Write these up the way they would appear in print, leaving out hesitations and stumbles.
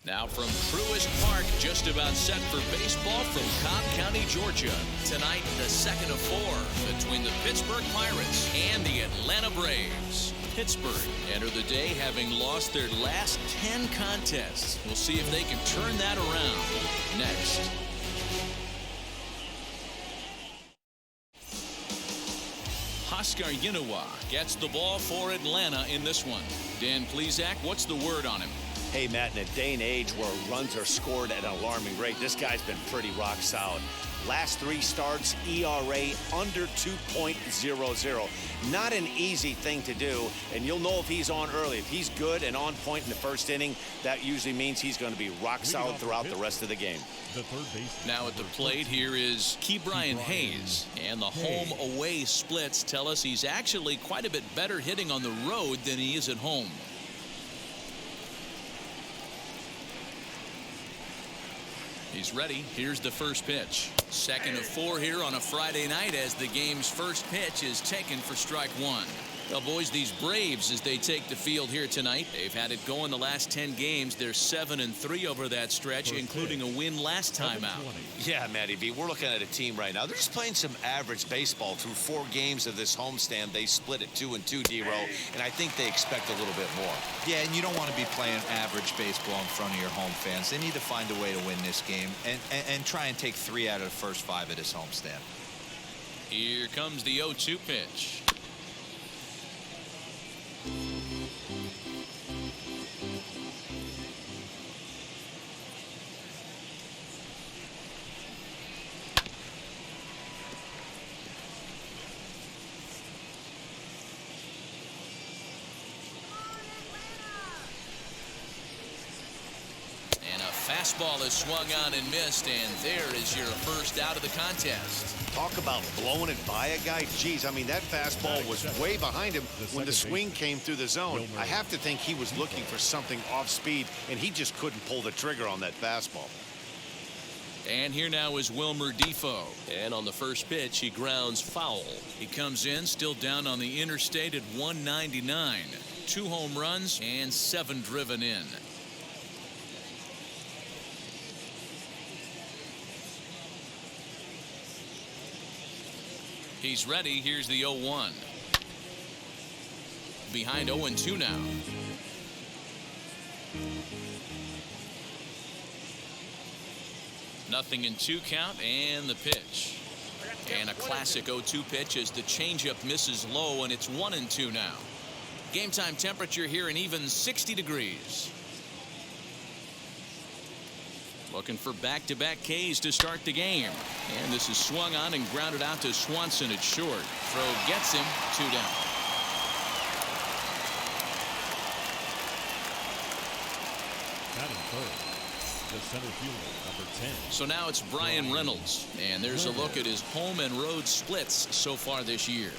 Now from Truist Park, just about set for baseball from Cobb County, Georgia. Tonight, the second of 4 between the Pittsburgh Pirates and the Atlanta Braves. Pittsburgh enter the day having lost their last 10 contests. We'll see if they can turn that around next. Oscar Yinowa gets the ball for Atlanta in this one. Dan Plesac, what's the word on him? Hey, Matt, in a day and age where runs are scored at an alarming rate, this guy's been pretty rock solid. Last 3 starts, ERA under 2.00. Not an easy thing to do, and you'll know if he's on early. If he's good and on point in the first inning, that usually means he's going to be rock solid throughout the rest of the game. Now at the plate here is Ke'Bryan Hayes, and the home-away splits tell us he's actually quite a bit better hitting on the road than he is at home. He's ready. Here's the first pitch. Second of 4 here on a Friday night as the game's first pitch is taken for strike 1. Well, boys, these Braves, as they take the field here tonight, they've had it going the last 10 games. They're 7-3 over that stretch, including a win last time out. Yeah, Matty V, we're looking at a team right now. They're just playing some average baseball through 4 games of this homestand. They split at 2-2, D-Row, and I think they expect a little bit more. Yeah, and you don't want to be playing average baseball in front of your home fans. They need to find a way to win this game and try and take 3 out of the first 5 of this homestand. Here comes the 0-2 pitch. Fastball is swung on and missed, and there is your first out of the contest. Talk about blowing it by a guy. Geez, I mean, that fastball was way behind him when the swing came through the zone. I have to think he was looking for something off speed, and he just couldn't pull the trigger on that fastball. And here now is Wilmer Defoe. And on the first pitch, he grounds foul. He comes in still down on the interstate at 199. 2 home runs and 7 driven in. He's ready. Here's the 0-1. Behind 0-2 now. Nothing in 2 count, and the pitch. And a classic 0-2 pitch as the changeup misses low, and it's 1-2 now. Game time temperature here an even 60 degrees. Looking for back-to-back Ks to start the game. And this is swung on and grounded out to Swanson at short. Throw gets him, 2 down. Batting third, the center fielder, number 10. So now it's Brian Reynolds. And there's a look at his home and road splits so far this year.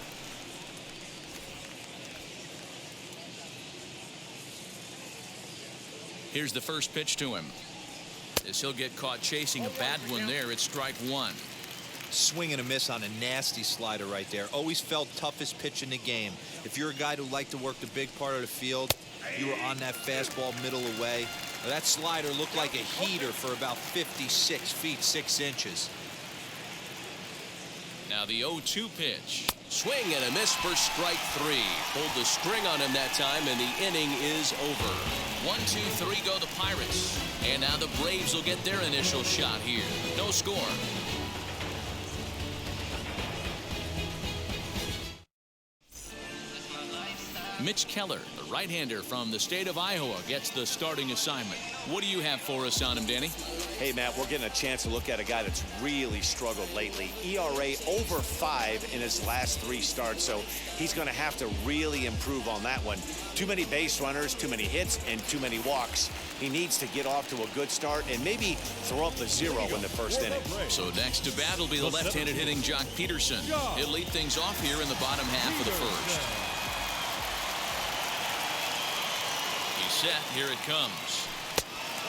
Here's the first pitch to him. As he'll get caught chasing a bad one there, it's strike 1. Swing and a miss on a nasty slider right there. Always felt toughest pitch in the game. If you're a guy who liked to work the big part of the field, you were on that fastball middle away. That slider looked like a heater for about 56 feet 6 inches. Now the 0-2 pitch. Swing and a miss for strike 3. Pulled the string on him that time, and the inning is over. 1, 2, 3 go the Pirates. And now the Braves will get their initial shot here. No score. Mitch Keller, the right-hander from the state of Iowa, gets the starting assignment. What do you have for us on him, Danny? Hey, Matt, we're getting a chance to look at a guy that's really struggled lately. ERA over 5 in his last 3 starts, so he's going to have to really improve on that one. Too many base runners, too many hits, and too many walks. He needs to get off to a good start and maybe throw up a 0 in the first inning. So next to bat will be the left-handed hitting Jock Peterson. He'll lead things off here in the bottom half of the first. He's set. Here it comes.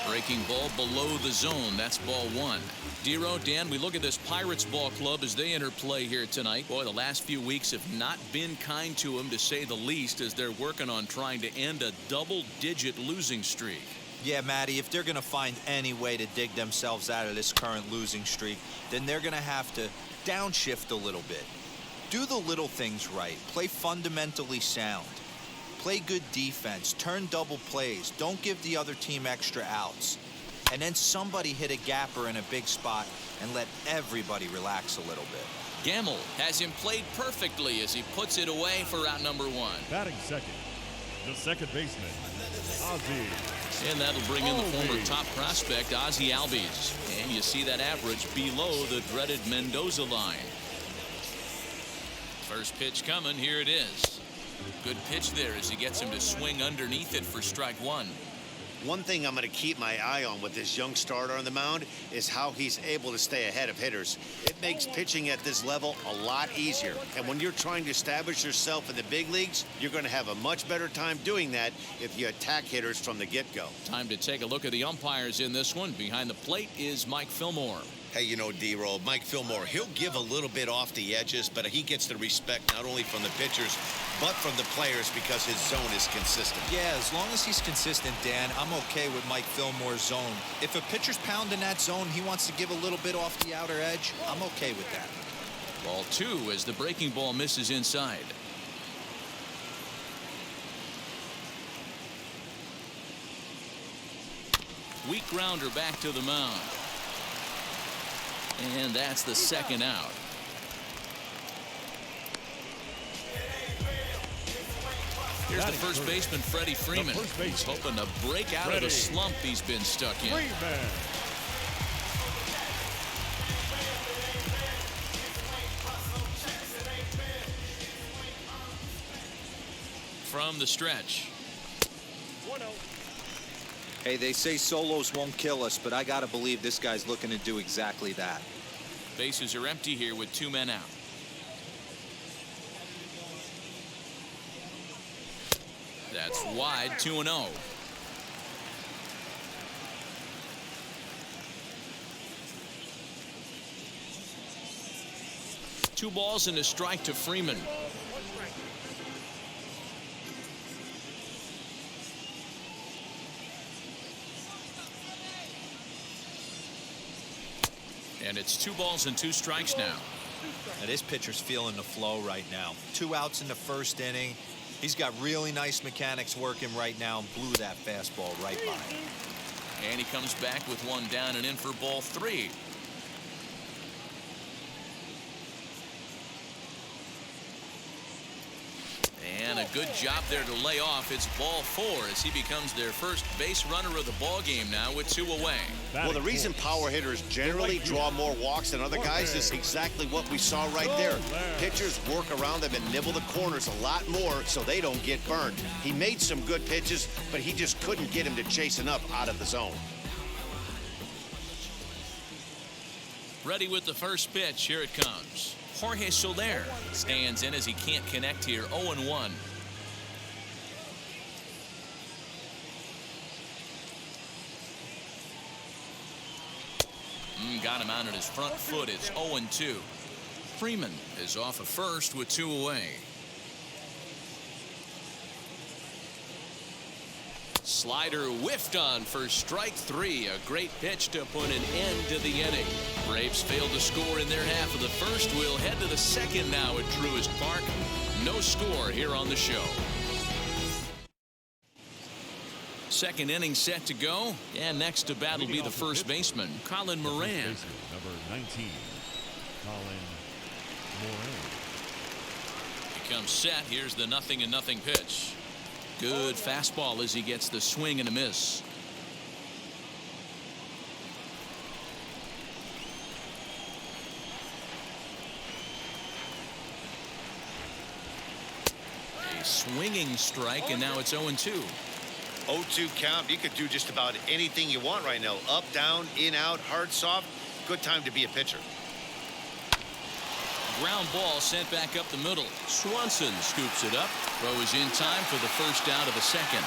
Breaking ball below the zone. That's ball 1. D-Row, Dan, we look at this Pirates ball club as they enter play here tonight. Boy, the last few weeks have not been kind to them, to say the least, as they're working on trying to end a double-digit losing streak. Yeah, Matty, if they're going to find any way to dig themselves out of this current losing streak, then they're going to have to downshift a little bit. Do the little things right. Play fundamentally sound. Play good defense. Turn double plays. Don't give the other team extra outs. And then somebody hit a gapper in a big spot and let everybody relax a little bit. Gamble has him played perfectly as he puts it away for out number 1. Batting second, the second baseman, Ozzie. And that'll bring in the former top prospect, Ozzie Albies. And you see that average below the dreaded Mendoza line. First pitch coming, here it is. Good pitch there as he gets him to swing underneath it for strike 1. One thing I'm going to keep my eye on with this young starter on the mound is how he's able to stay ahead of hitters. It makes pitching at this level a lot easier. And when you're trying to establish yourself in the big leagues, you're going to have a much better time doing that if you attack hitters from the get-go. Time to take a look at the umpires in this one. Behind the plate is Mike Fillmore. Hey, you know, D-Roll, Mike Fillmore, he'll give a little bit off the edges, but he gets the respect not only from the pitchers, but from the players because his zone is consistent. Yeah, as long as he's consistent, Dan, I'm okay with Mike Fillmore's zone. If a pitcher's pounding that zone, he wants to give a little bit off the outer edge, I'm okay with that. Ball 2 as the breaking ball misses inside. Weak grounder back to the mound. And that's the second out. Here's the first baseman, Freddy Freeman. He's hoping to break out of the slump he's been stuck in. From the stretch. Hey, they say solos won't kill us, but I got to believe this guy's looking to do exactly that. Bases are empty here with 2 men out. That's wide, 2-0. Two balls and a strike to Freeman. And it's 2 balls and 2 strikes now. Now this pitcher's feeling the flow right now. 2 outs in the first inning. He's got really nice mechanics working right now and blew that fastball right by him. And he comes back with 1 down and in for ball 3. And a good job there to lay off. It's ball 4 as he becomes their first base runner of the ball game now with 2 away. Well, the reason power hitters generally draw more walks than other guys is exactly what we saw right there. Pitchers work around them and nibble the corners a lot more so they don't get burned. He made some good pitches, but he just couldn't get him to chase enough out of the zone. Ready with the first pitch. Here it comes. Jorge Soler stands in as he can't connect here. 0-1. Got him out on his front foot. It's 0-2. Freeman is off of first with 2 away. Slider whiffed on for strike 3. A great pitch to put an end to the inning. Braves failed to score in their half of the first. We'll head to the second now at Truist Park. No score here on the show. Second inning set to go. And next to bat will be the first baseman, Colin Moran. Number 19, Colin Moran. He comes set. Here's the 0-0 pitch. Good fastball as he gets the swing and a miss. A swinging strike, and now it's 0-2. 0-2 count. You could do just about anything you want right now. Up, down, in, out, hard, soft. Good time to be a pitcher. Ground ball sent back up the middle. Swanson scoops it up. Throw is in time for the first out of the second.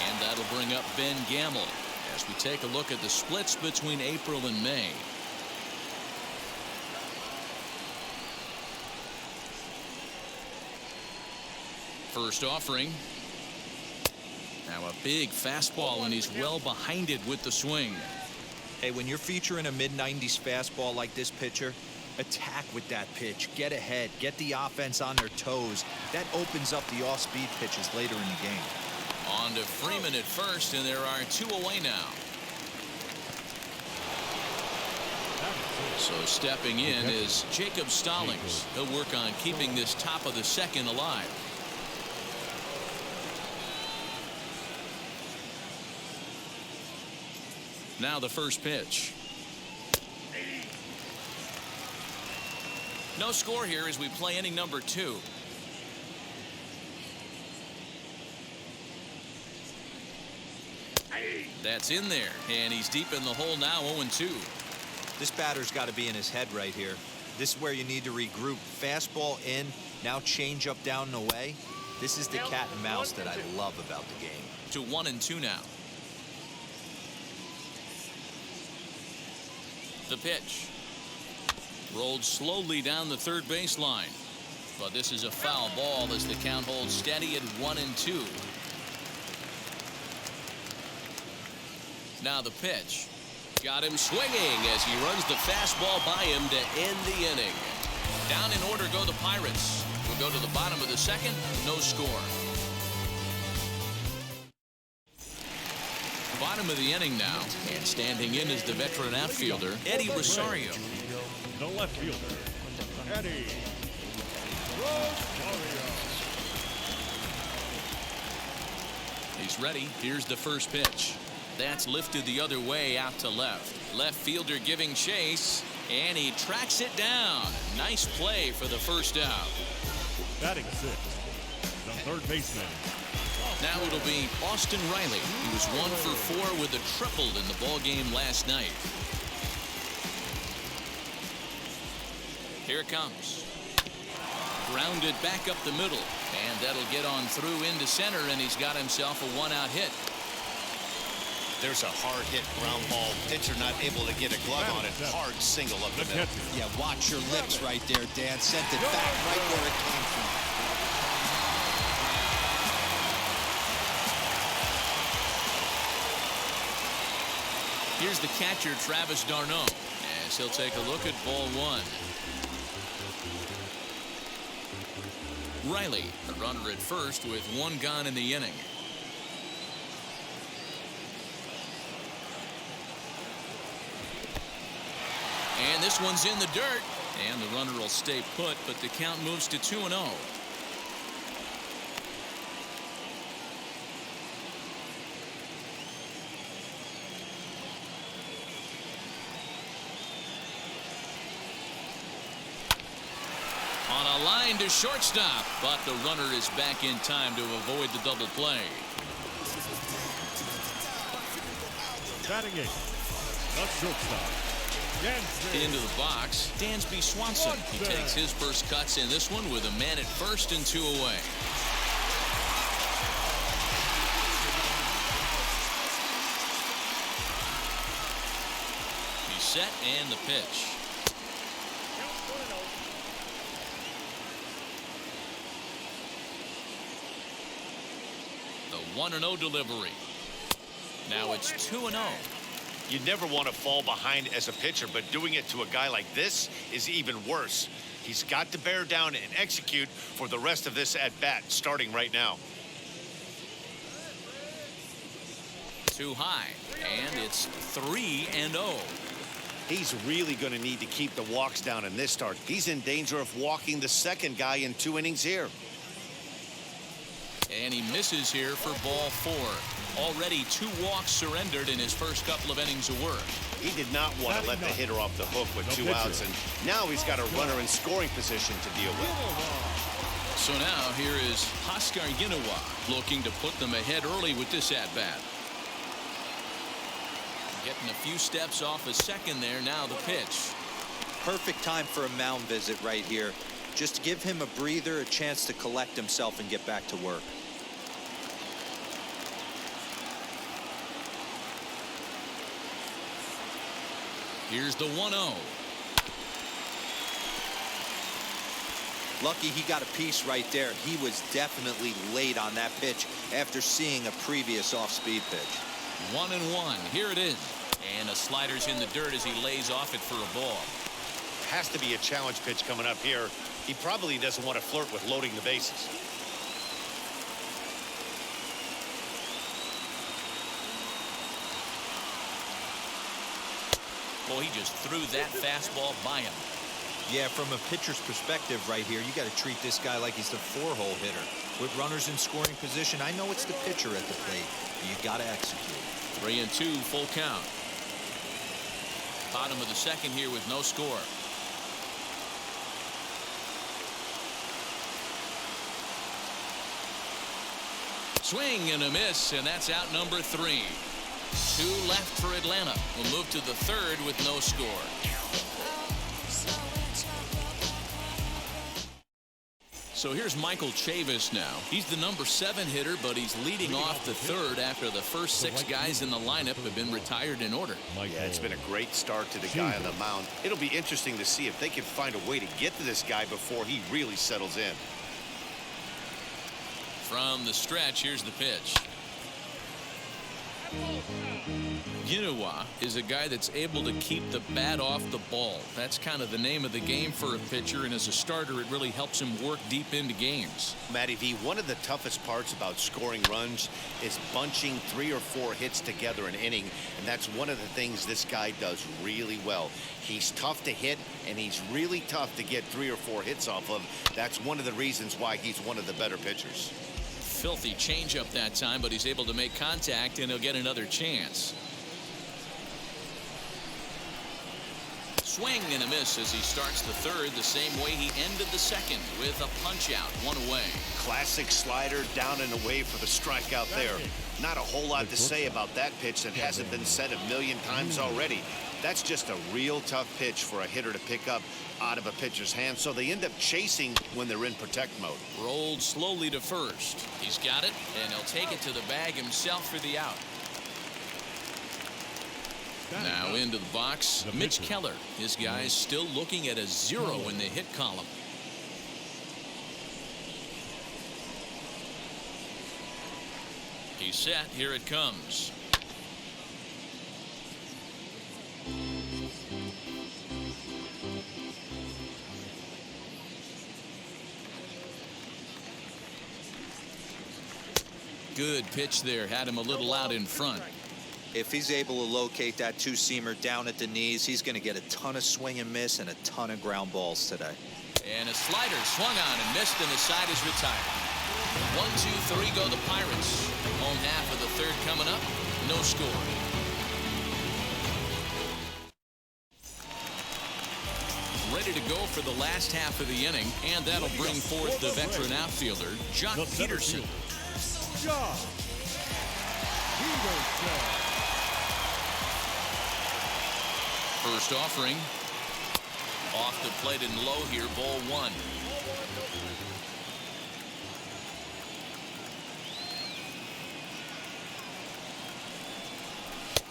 And that'll bring up Ben Gamble as we take a look at the splits between April and May. First offering. Now a big fastball, and he's well behind it with the swing. Hey, when you're featuring a mid-90s fastball like this pitcher, attack with that pitch. Get ahead. Get the offense on their toes. That opens up the off-speed pitches later in the game. On to Freeman at first, and there are 2 away now. So stepping in is Jacob Stallings. He'll work on keeping this top of the second alive. Now the first pitch. No score here as we play inning number 2. That's in there, and he's deep in the hole now, 0-2. This batter's got to be in his head right here. This is where you need to regroup. Fastball in, now change up down and away. This is the cat and mouse that I love about the game. To 1-2 now. The pitch. Rolled slowly down the third baseline. But this is a foul ball as the count holds steady at 1-2. Now the pitch. Got him swinging as he runs the fastball by him to end the inning. Down in order go the Pirates. We'll go to the bottom of the second. No score. Bottom of the inning now. And standing in is the veteran outfielder, Eddie Rosario. The left fielder, Eddie Rosario. He's ready. Here's the first pitch. That's lifted the other way out to left. Left fielder giving chase, and he tracks it down. Nice play for the first out. Batting 6th, the third baseman. Now it'll be Austin Riley. He was 1 for 4 with a triple in the ball game last night. Here it comes. Grounded back up the middle, and that'll get on through into center, and he's got himself a 1-out hit. There's a hard hit ground ball. Pitcher not able to get a glove on it. Hard single up the middle. Yeah, watch your lips right there, Dan. Sent it back right where it came from. Here's the catcher, Travis d'Arnaud, as he'll take a look at ball 1. Riley, the runner at first with 1 gone in the inning. And this one's in the dirt, and the runner will stay put, but the count moves to 2-0. On a line to shortstop, but the runner is back in time to avoid the double play. Batting 8th, the shortstop. Into the box, Dansby Swanson. He takes his first cuts in this one with a man at first and 2 away. He's set and the pitch. The 1-0 delivery. Now it's 2-0. You never want to fall behind as a pitcher, but doing it to a guy like this is even worse. He's got to bear down and execute for the rest of this at-bat, starting right now. Too high, and it's 3-0. He's really going to need to keep the walks down in this start. He's in danger of walking the second guy in 2 innings here. And he misses here for ball 4. Already 2 walks surrendered in his first couple of innings of work. He did not want to let the hitter off the hook with 2 outs, and now he's got a runner in scoring position to deal with. So now here is Oscar Yinawa looking to put them ahead early with this at-bat. Getting a few steps off a second there. Now the pitch. Perfect time for a mound visit right here. Just give him a breather, a chance to collect himself and get back to work. Here's the 1-0. Lucky he got a piece right there. He was definitely late on that pitch after seeing a previous off-speed pitch. 1-1. Here it is. And a slider's in the dirt as he lays off it for a ball. Has to be a challenge pitch coming up here. He probably doesn't want to flirt with loading the bases. Well, he just threw that fastball by him. Yeah, from a pitcher's perspective right here, you got to treat this guy like he's the 4-hole hitter. With runners in scoring position, I know it's the pitcher at the plate. You got to execute. 3-2, full count. Bottom of the second here with no score. Swing and a miss, and that's out number 3. 2 left for Atlanta. We'll move to the third with no score. So here's Michael Chavis now. He's the number 7 hitter, but he's leading off the third after the first 6 guys in the lineup have been retired in order. Yeah, it's been a great start to the guy on the mound. It'll be interesting to see if they can find a way to get to this guy before he really settles in. From the stretch, here's the pitch. Yunua is a guy that's able to keep the bat off the ball. That's kind of the name of the game for a pitcher, and as a starter, it really helps him work deep into games. Matty V, one of the toughest parts about scoring runs is bunching 3 or 4 hits together an inning, and that's one of the things this guy does really well. He's tough to hit, and he's really tough to get 3 or 4 hits off of. That's one of the reasons why he's one of the better pitchers. Filthy changeup that time, but he's able to make contact, and he'll get another chance. Swing and a miss as he starts the third the same way he ended the second with a punch out, 1 away. Classic slider down and away for the strikeout there. Not a whole lot to say about that pitch that hasn't been said a million times already. That's just a real tough pitch for a hitter to pick up out of a pitcher's hand, so they end up chasing when they're in protect mode. Rolled slowly to first. He's got it, and he'll take it to the bag himself for the out. Now into the box, Mitch Keller. His guys still looking at a 0 in the hit column. He's set. Here it comes. Good pitch there. Had him a little out in front. If he's able to locate that 2-seamer down at the knees, he's going to get a ton of swing and miss and a ton of ground balls today. And a slider swung on and missed, and the side is retired. 1, 2, 3 go the Pirates. Home half of the third coming up. No score. Ready to go for the last half of the inning, and that'll bring forth the veteran outfielder, Jock Peterson. Jock Peterson. First offering. Off the plate and low here, ball 1.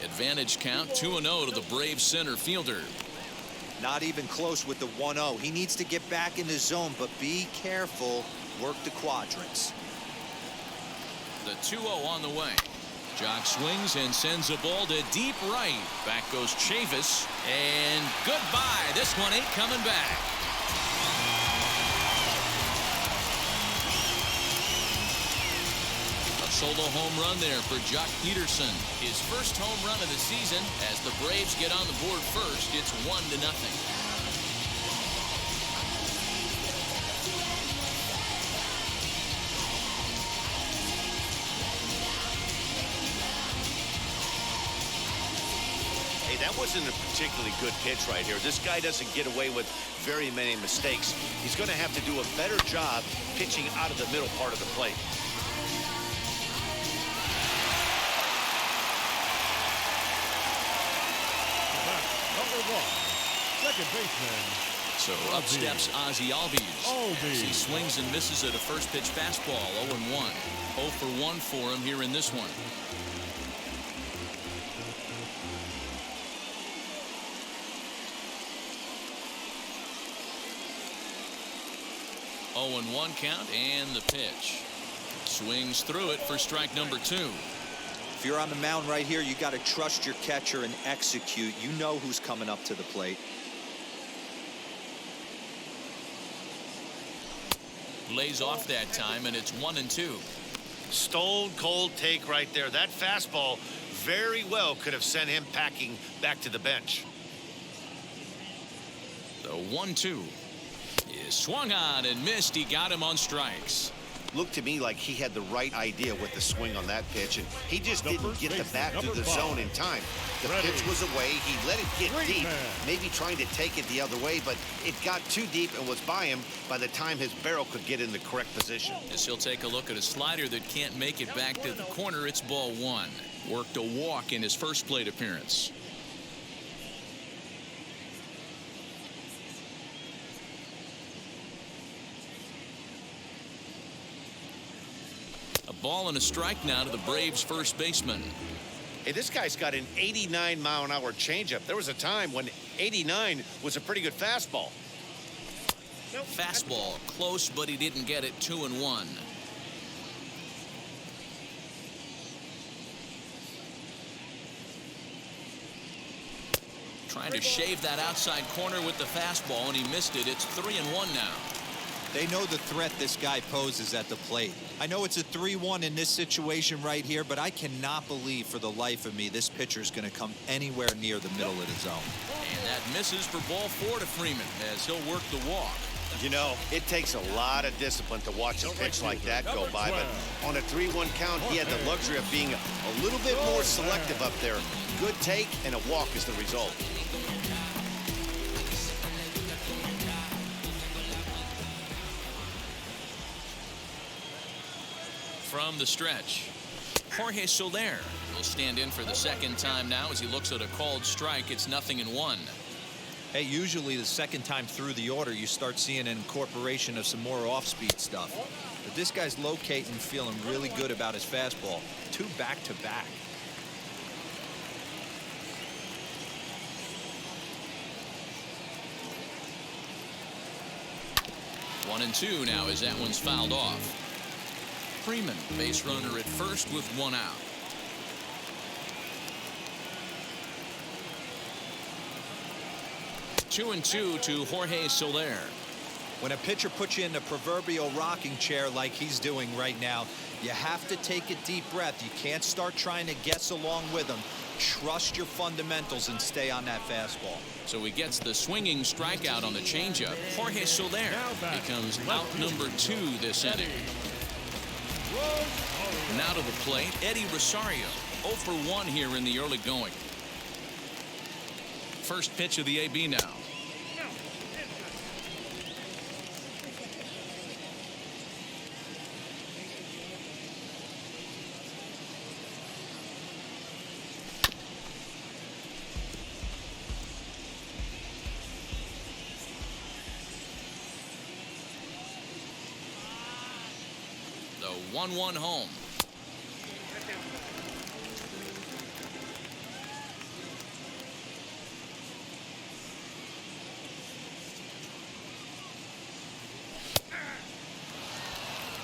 Advantage count, 2-0 to the Braves center fielder. Not even close with the 1-0. He needs to get back in the zone, but be careful. Work the quadrants. The 2-0 on the way. Jock swings and sends a ball to deep right. Back goes Chavis, and goodbye. This one ain't coming back. A solo home run there for Jock Peterson. His first home run of the season. As the Braves get on the board first, it's 1-0. That wasn't a particularly good pitch right here. This guy doesn't get away with very many mistakes. He's going to have to do a better job pitching out of the middle part of the plate. Number 1, second baseman. So up steps Ozzie Albies. As he swings and misses at a first pitch fastball. 0-1. 0 for 1 for him here in this one. 0-1 count and the pitch. Swings through it for strike number 2. If you're on the mound right here, you got to trust your catcher and execute. You know who's coming up to the plate. Lays off that time, and it's 1-2. Stone cold take right there. That fastball very well could have sent him packing back to the bench. The 1-2 is swung on and missed. He got him on strikes. Looked to me like he had the right idea with the swing on that pitch, and he just didn't get the bat through the zone in time. The pitch was away. He let it get deep, maybe trying to take it the other way, but it got too deep and was by him by the time his barrel could get in the correct position. As he'll take a look at a slider that can't make it back to the corner, it's ball 1. Worked a walk in his first plate appearance. A ball and a strike now to the Braves first baseman. Hey, this guy's got an 89-mile-an-hour changeup. There was a time when 89 was a pretty good fastball. Fastball close, but he didn't get it. 2-1. Trying to shave that outside corner with the fastball, and he missed it. It's 3-1 now. They know the threat this guy poses at the plate. I know it's a 3-1 in this situation right here, but I cannot believe for the life of me this pitcher is going to come anywhere near the middle of the zone. And that misses for ball 4 to Freeman as he'll work the walk. You know, it takes a lot of discipline to watch a pitch like that go by, but on a 3-1 count, he had the luxury of being a little bit more selective up there. Good take, and a walk is the result. From the stretch, Jorge Soler will stand in for the second time now as he looks at a called strike. It's 0-1. Hey, usually the second time through the order, you start seeing an incorporation of some more off-speed stuff. But this guy's locating, feeling really good about his fastball. 2 back-to-back. One and 2 now as that one's fouled off. Freeman, base runner at first with 1 out. Two and 2 to Jorge Soler. When a pitcher puts you in the proverbial rocking chair like he's doing right now, you have to take a deep breath. You can't start trying to guess along with him. Trust your fundamentals and stay on that fastball. So he gets the swinging strikeout on the changeup. Jorge Soler becomes out number 2 this inning. Now to the plate, Eddie Rosario. 0 for 1 here in the early going. First pitch of the AB now. The 1-1 home.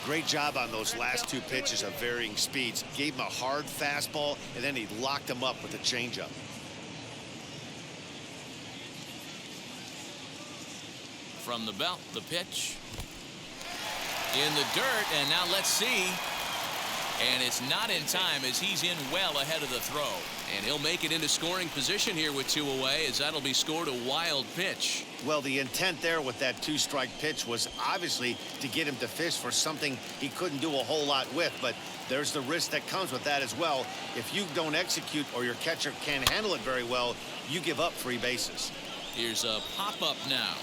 Great job on those last 2 pitches of varying speeds. Gave him a hard fastball, and then he locked him up with a changeup. From the belt, the pitch. In the dirt, and now let's see. And it's not in time as he's in well ahead of the throw. And he'll make it into scoring position here with 2 away as that'll be scored a wild pitch. Well, the intent there with that 2-strike pitch was obviously to get him to fish for something he couldn't do a whole lot with, but there's the risk that comes with that as well. If you don't execute or your catcher can't handle it very well, you give up free bases. Here's a pop-up now,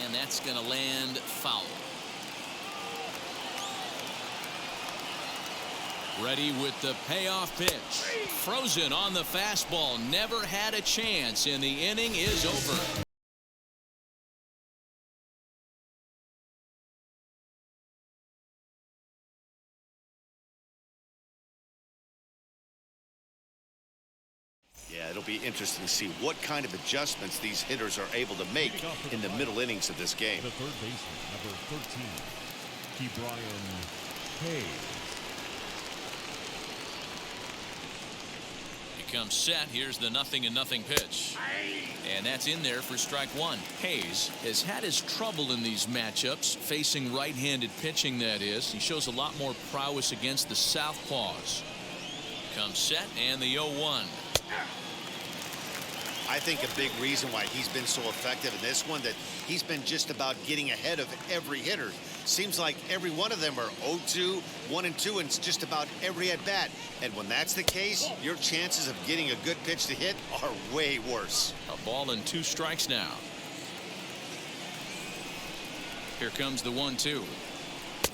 and that's going to land foul. Ready with the payoff pitch. Frozen on the fastball. Never had a chance, and the inning is over. Yeah, it'll be interesting to see what kind of adjustments these hitters are able to make in the middle innings of this game. The third baseman, number 13, Key Brian Hayes. He comes set. Here's the 0-0 pitch. And that's in there for strike one. Hayes has had his trouble in these matchups, facing right-handed pitching, that is. He shows a lot more prowess against the southpaws. Comes set, and the 0-1. I think a big reason why he's been so effective in this one, that he's been just about getting ahead of every hitter. Seems like every one of them are 0-2, 1-2, and it's just about every at-bat. And when that's the case, your chances of getting a good pitch to hit are way worse. A ball and 2 strikes now. Here comes the 1-2.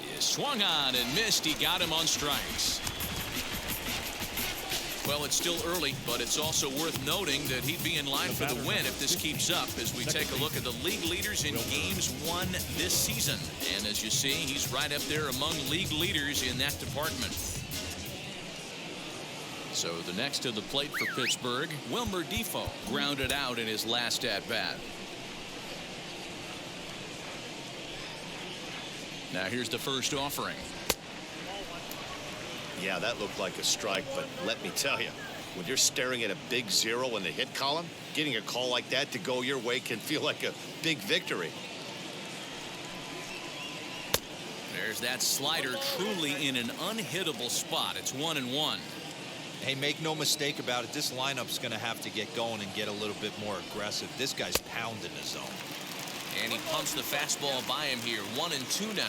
He swung on and missed. He got him on strikes. Well, it's still early, but it's also worth noting that he'd be in line for the win if this keeps up, as we take a look at the league leaders in games won this season. And as you see, he's right up there among league leaders in that department. So the next to the plate for Pittsburgh, Wilmer Defoe, grounded out in his last at-bat. Now here's the first offering. Yeah, that looked like a strike, but let me tell you, when you're staring at a big 0 in the hit column, getting a call like that to go your way can feel like a big victory. There's that slider, truly in an unhittable spot. It's 1-1. Hey, make no mistake about it, this lineup's going to have to get going and get a little bit more aggressive. This guy's pounding the zone. And he pumps the fastball by him here. 1-2 now.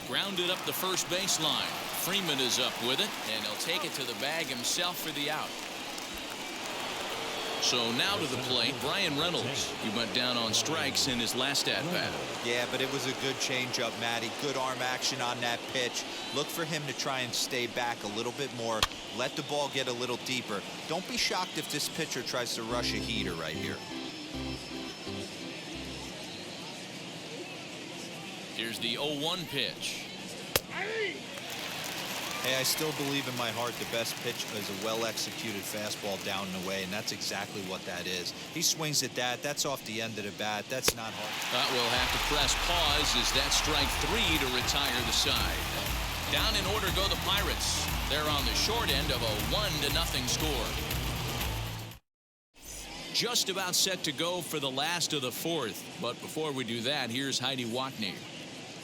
Grounded up the first baseline. Freeman is up with it, and he'll take it to the bag himself for the out. So now to the plate, Brian Reynolds. He went down on strikes in his last at-bat. Yeah, but it was a good changeup, Matty. Good arm action on that pitch. Look for him to try and stay back a little bit more. Let the ball get a little deeper. Don't be shocked if this pitcher tries to rush a heater right here. Here's the 0-1 pitch. Hey, I still believe in my heart the best pitch is a well-executed fastball down and away, and that's exactly what that is. He swings at that. That's off the end of the bat. That's not hard. We'll have to press pause as that strike 3 to retire the side. Down in order go the Pirates. They're on the short end of a 1-0 score. Just about set to go for the last of the 4th. But before we do that, here's Heidi Watney.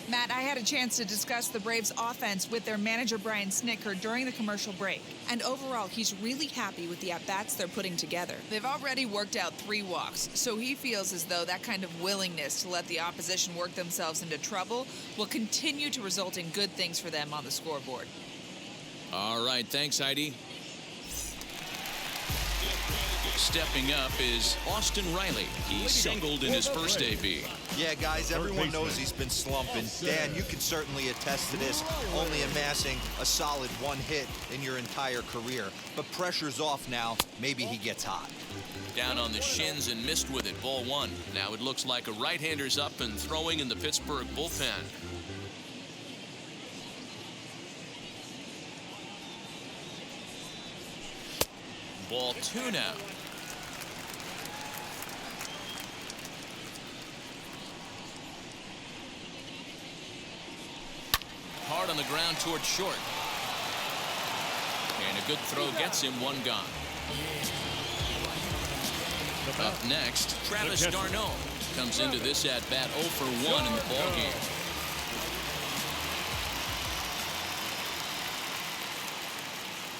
Matt, I had a chance to discuss the Braves' offense with their manager, Brian Snitker, during the commercial break. And overall, he's really happy with the at-bats they're putting together. They've already worked out 3 walks, so he feels as though that kind of willingness to let the opposition work themselves into trouble will continue to result in good things for them on the scoreboard. All right, thanks, Heidi. Stepping up is Austin Riley. He singled in his first AB. Yeah, guys, everyone knows he's been slumping. Dan, you can certainly attest to this, only amassing a solid 1 hit in your entire career. But pressure's off now. Maybe he gets hot. Down on the shins and missed with it. Ball 1. Now it looks like a right-hander's up and throwing in the Pittsburgh bullpen. Ball 2 now. Hard on the ground towards short. And a good throw gets him 1 gone. Up next, Travis d'Arnaud comes into this at-bat 0 for 1 in the ballgame.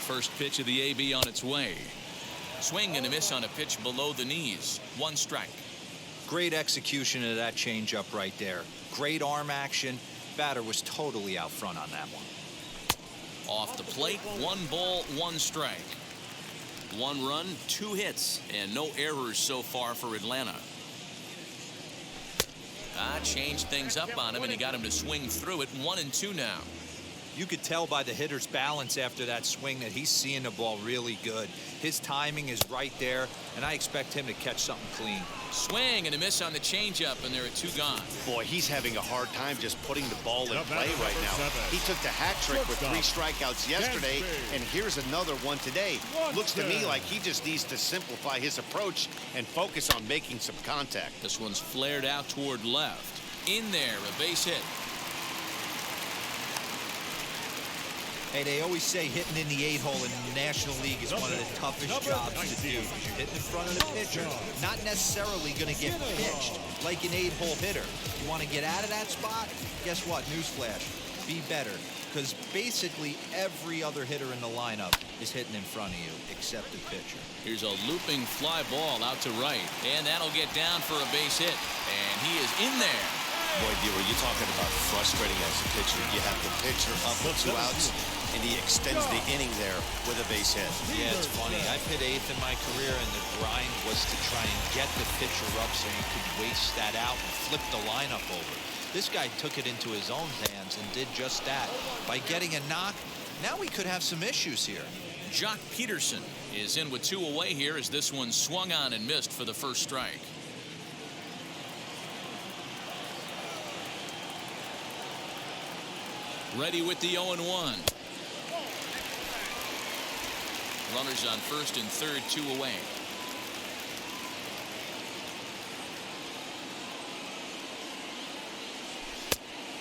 First pitch of the AB on its way. Swing and a miss on a pitch below the knees. 1 strike. Great execution of that changeup right there. Great arm action. Batter was totally out front on that one. Off the plate, 1 ball, 1 strike. 1 run, 2 hits, and no errors so far for Atlanta. Changed things up on him, and he got him to swing through it. 1-2 now. You could tell by the hitter's balance after that swing that he's seeing the ball really good. His timing is right there, and I expect him to catch something clean. Swing and a miss on the changeup, and there are 2 gone. Boy, he's having a hard time just putting the ball in play right now. He took the hat trick with 3 strikeouts yesterday, and here's another one today. Looks to me like he just needs to simplify his approach and focus on making some contact. This one's flared out toward left. In there, a base hit. Hey, they always say hitting in the 8-hole in the National League is one of the toughest jobs to do. You're hitting in front of the pitcher, not necessarily going to get pitched like an 8-hole hitter. You want to get out of that spot? Guess what? Newsflash. Be better. Because basically every other hitter in the lineup is hitting in front of you except the pitcher. Here's a looping fly ball out to right. And that'll get down for a base hit. And he is in there. Boy, Dewey, you're talking about frustrating as a pitcher. You have the pitcher up with 2 outs, and he extends the inning there with a base hit. Yeah, it's funny. I've hit 8th in my career, and the grind was to try and get the pitcher up so you could waste that out and flip the lineup over. This guy took it into his own hands and did just that. By getting a knock, now we could have some issues here. Jock Peterson is in with 2 away here as this one swung on and missed for the first strike. Ready with the 0-1. Runners on first and third, 2 away.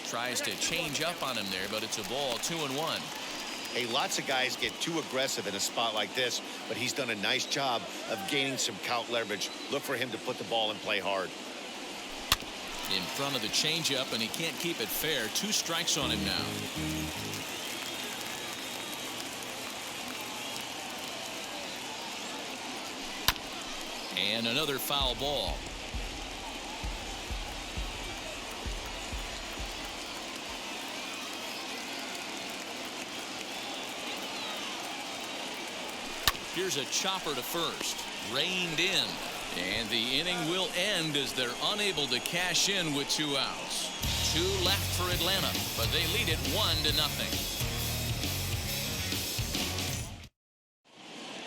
Tries to change up on him there, but it's a ball, 2-1. Hey, lots of guys get too aggressive in a spot like this, but he's done a nice job of gaining some count leverage. Look for him to put the ball in play hard. In front of the changeup, and he can't keep it fair. 2 strikes on him now. And another foul ball. Here's a chopper to first. Reined in. And the inning will end as they're unable to cash in with 2 outs. 2 left for Atlanta, but they lead it 1-0.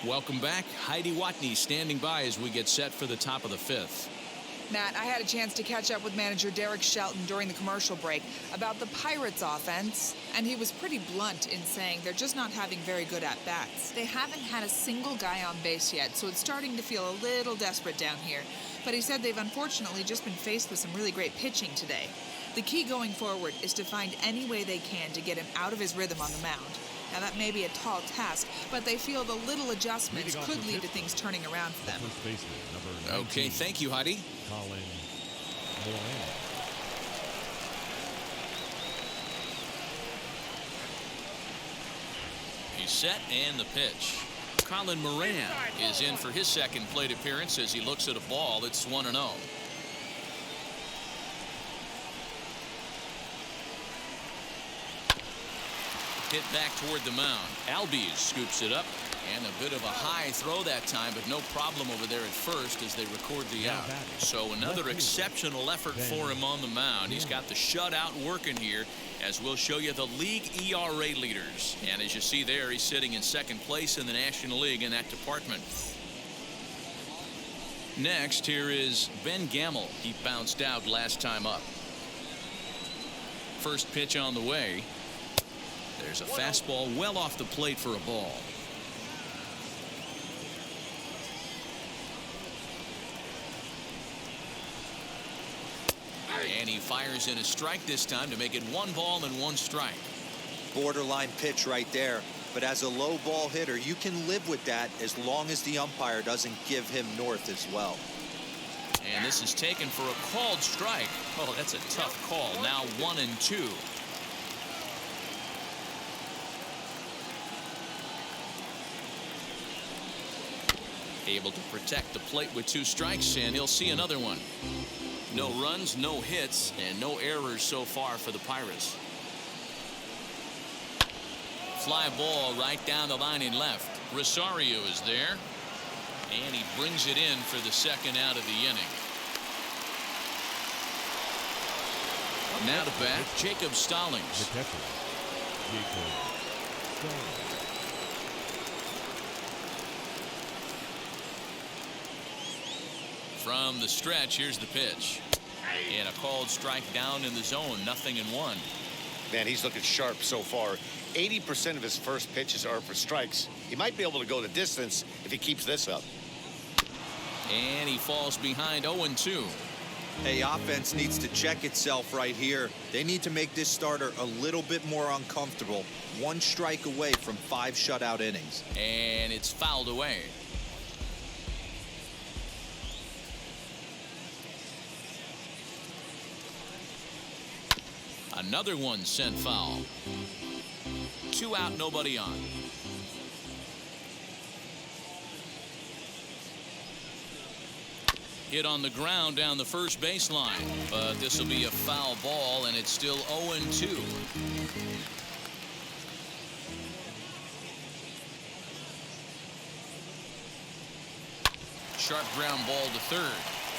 Welcome back. Heidi Watney standing by as we get set for the top of the 5th. Matt, I had a chance to catch up with manager Derek Shelton during the commercial break about the Pirates offense, and he was pretty blunt in saying they're just not having very good at-bats. They haven't had a single guy on base yet, so it's starting to feel a little desperate down here. But he said they've unfortunately just been faced with some really great pitching today. The key going forward is to find any way they can to get him out of his rhythm on the mound. Now, that may be a tall task, but they feel the little adjustments could lead to things turning around for them. Okay, thank you, Heidi. He's set and the pitch. Colin Moran is in for his second plate appearance as he looks at a ball that's 1-0. Hit back toward the mound. Albies scoops it up, and a bit of a high throw that time, but no problem over there at first as they record the out. So another exceptional effort for him on the mound. He's got the shutout working here, as we'll show you the league ERA leaders. And as you see there, he's sitting in second place in the National League in that department. Next, here is Ben Gamel. He bounced out last time up. First pitch on the way. There's a fastball well off the plate for a ball. And he fires in a strike this time to make it 1 ball and 1 strike. Borderline pitch right there. But as a low ball hitter, you can live with that as long as the umpire doesn't give him north as well. And this is taken for a called strike. Oh, that's a tough call. Now 1-2. Able to protect the plate with 2 strikes, and he'll see another one. No runs, no hits, and no errors so far for the Pirates. Fly ball right down the line in left. Rosario is there, and he brings it in for the second out of the inning. Now to bat, Jacob Stallings. From the stretch, here's the pitch. And a called strike down in the zone, 0-1. Man, he's looking sharp so far. 80% of his first pitches are for strikes. He might be able to go the distance if he keeps this up. And he falls behind 0-2. Hey, offense needs to check itself right here. They need to make this starter a little bit more uncomfortable. 1 strike away from 5 shutout innings. And it's fouled away. Another one sent foul. 2 out, nobody on. Hit on the ground down the first baseline, but this will be a foul ball, and it's still 0-2. Sharp ground ball to third.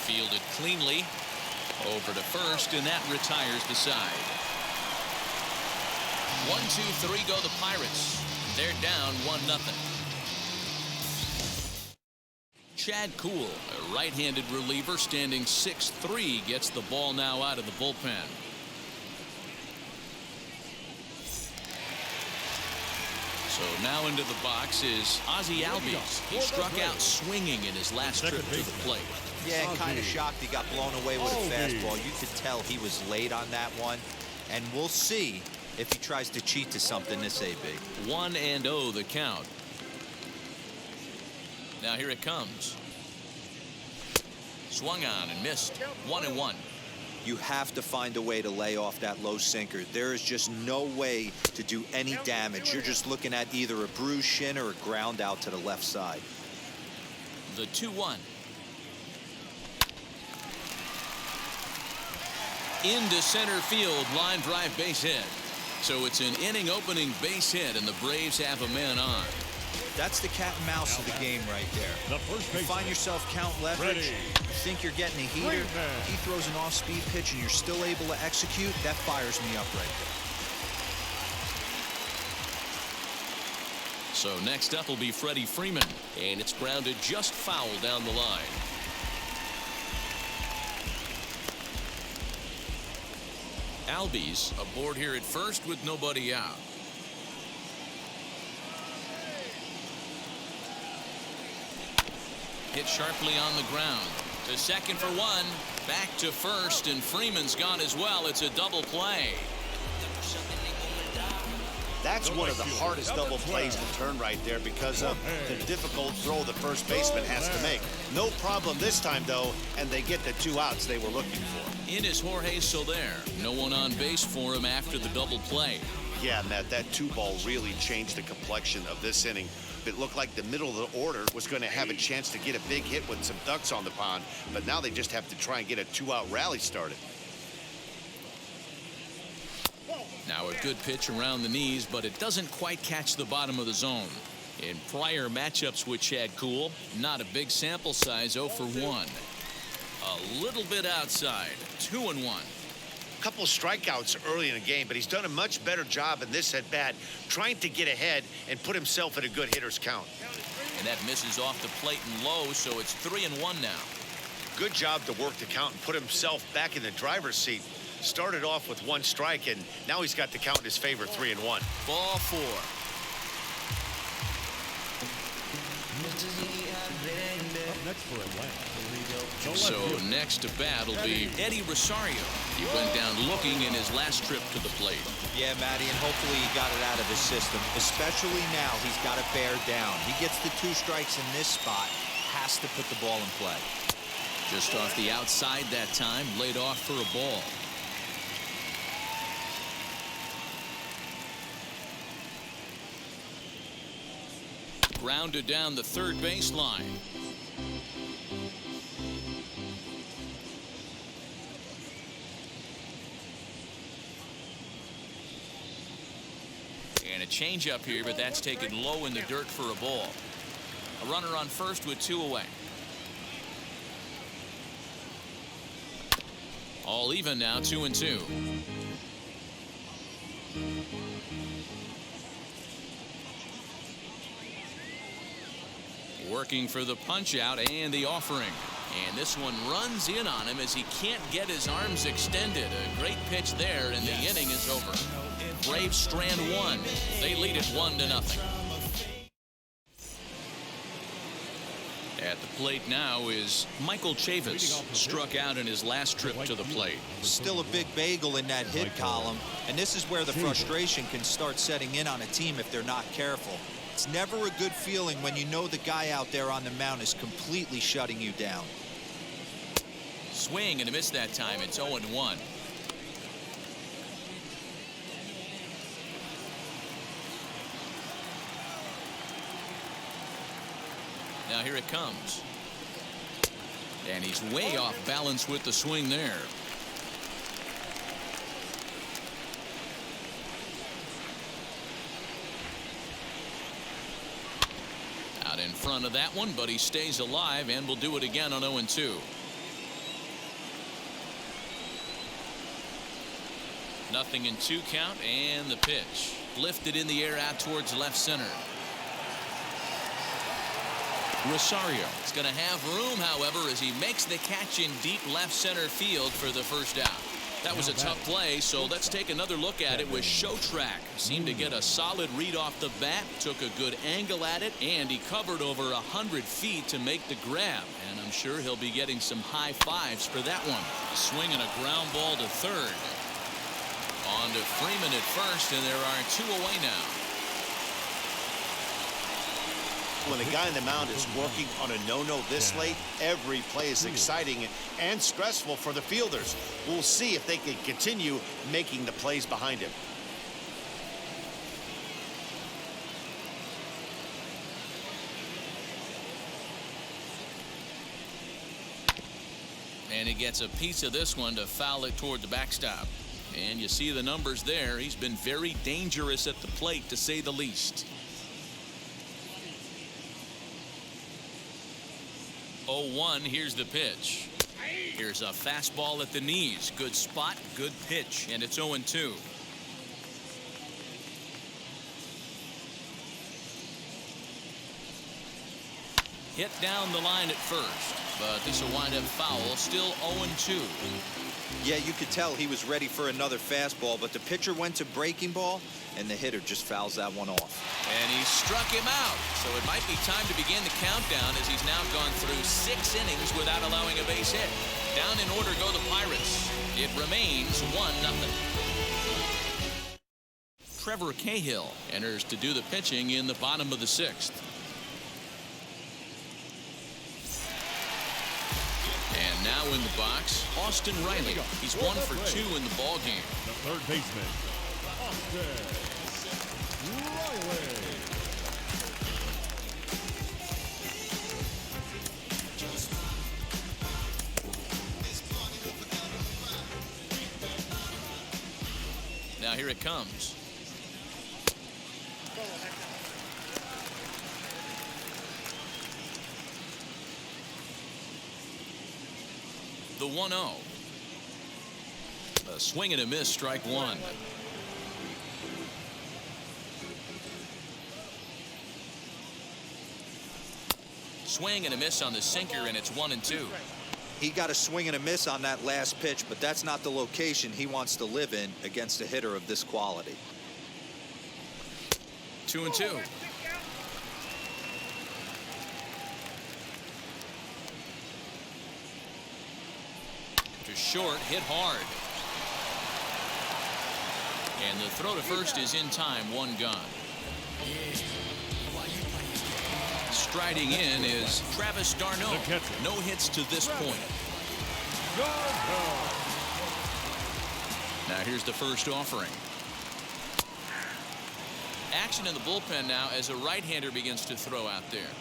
Fielded cleanly. Over to first, and that retires the side. 1, 2, 3 go the Pirates. They're down 1-0. Chad Kuhl, a right-handed reliever standing 6'3", gets the ball now out of the bullpen. So now into the box is Ozzie Albies. He struck out swinging in his last trip to the plate. Yeah, kind of shocked he got blown away with a fastball. You could tell he was late on that one. And we'll see if he tries to cheat to something this AB. 1-0 the count. Now here it comes. Swung on and missed. 1-1. You have to find a way to lay off that low sinker. There is just no way to do any damage. You're just looking at either a bruised shin or a ground out to the left side. The 2-1. Into center field, line drive, base hit. So it's an inning opening base hit, and the Braves have a man on. That's the cat and mouse of the game right there. You find yourself count leverage. You think you're getting a heater. He throws an off-speed pitch, and you're still able to execute. That fires me up right there. So next up will be Freddy Freeman, and it's grounded just foul down the line. Albies aboard here at first with nobody out. Hit sharply on the ground. To second for 1. Back to first, and Freeman's gone as well. It's a double play. That's one of the hardest double plays to turn right there because of the difficult throw the first baseman has to make. No problem this time, though, and they get the 2 outs they were looking for. In is Jorge Soler. No one on base for him after the double play. Yeah, Matt, that 2-ball really changed the complexion of this inning. It looked like the middle of the order was going to have a chance to get a big hit with some ducks on the pond, but now they just have to try and get a 2-out rally started. Now a good pitch around the knees, but it doesn't quite catch the bottom of the zone. In prior matchups with Chad Kuhl, not a big sample size, 0 for 1. A little bit outside, 2-1. A couple of strikeouts early in the game, but he's done a much better job in this at-bat trying to get ahead and put himself in a good hitter's count. And that misses off the plate and low, so it's 3-1 now. Good job to work the count and put himself back in the driver's seat. Started off with 1 strike, and now he's got the count in his favor, 3-1. Ball 4. Next for Atlanta. So next to bat will be Eddie Rosario. He went down looking in his last trip to the plate. Yeah, Matty, and hopefully he got it out of his system. Especially now, he's got to bear down. He gets the 2 strikes in this spot, has to put the ball in play. Just off the outside that time, laid off for a ball. Grounded down the third baseline. And a changeup here, but that's taken low in the dirt for a ball. A runner on first with 2 away. All even now, 2-2. Working for the punch out and the offering. And this one runs in on him as he can't get his arms extended. A great pitch there, and the inning is over. Braves strand one. They lead it 1-0. At the plate now is Michael Chavis. Struck out in his last trip to the plate. Still a big bagel in that hit column, and this is where the frustration can start setting in on a team if they're not careful. It's never a good feeling when you know the guy out there on the mound is completely shutting you down. Swing and a miss that time. It's 0-1. Now here it comes. And he's way off balance with the swing there. Out in front of that one, but he stays alive and will do it again on 0-2. Nothing in 2 count, and the pitch. Lifted in the air out towards left center. Rosario is going to have room, however, as he makes the catch in deep left center field for the first out. That was a tough play, so let's take another look at it with Showtrack. Seemed to get a solid read off the bat, took a good angle at it, and he covered over 100 feet to make the grab. And I'm sure he'll be getting some high fives for that one. A swing and a ground ball to third. On to Freeman at first, and there are 2 away now. When the guy on the mound is working on a no-no this late, every play is exciting and stressful for the fielders. We'll see if they can continue making the plays behind him. And he gets a piece of this one to foul it toward the backstop. And you see the numbers there. He's been very dangerous at the plate, to say the least. 0-1. Here's the pitch. Here's a fastball at the knees. Good spot, good pitch, and it's 0-2. Hit down the line at first, but this will wind up foul. Still 0-2. Yeah, you could tell he was ready for another fastball, but the pitcher went to breaking ball, and the hitter just fouls that one off. And he struck him out. So it might be time to begin the countdown, as he's now gone through 6 innings without allowing a base hit. Down in order go the Pirates. It remains 1-0. Trevor Cahill enters to do the pitching in the bottom of the 6th. And now in the box, Austin Riley. He's 1 for 2 in the ball game. The third baseman, Austin Riley. Now here it comes. The 1-0. A swing and a miss, strike 1. Swing and a miss on the sinker, and it's 1-2. He got a swing and a miss on that last pitch, but that's not the location he wants to live in against a hitter of this quality. 2-2. To short, hit hard. And the throw to first is in time, 1 gone. Striding in is Travis d'Arnaud. No hits to this point. Now here's the first offering. Action in the bullpen now as a right-hander begins to throw out there.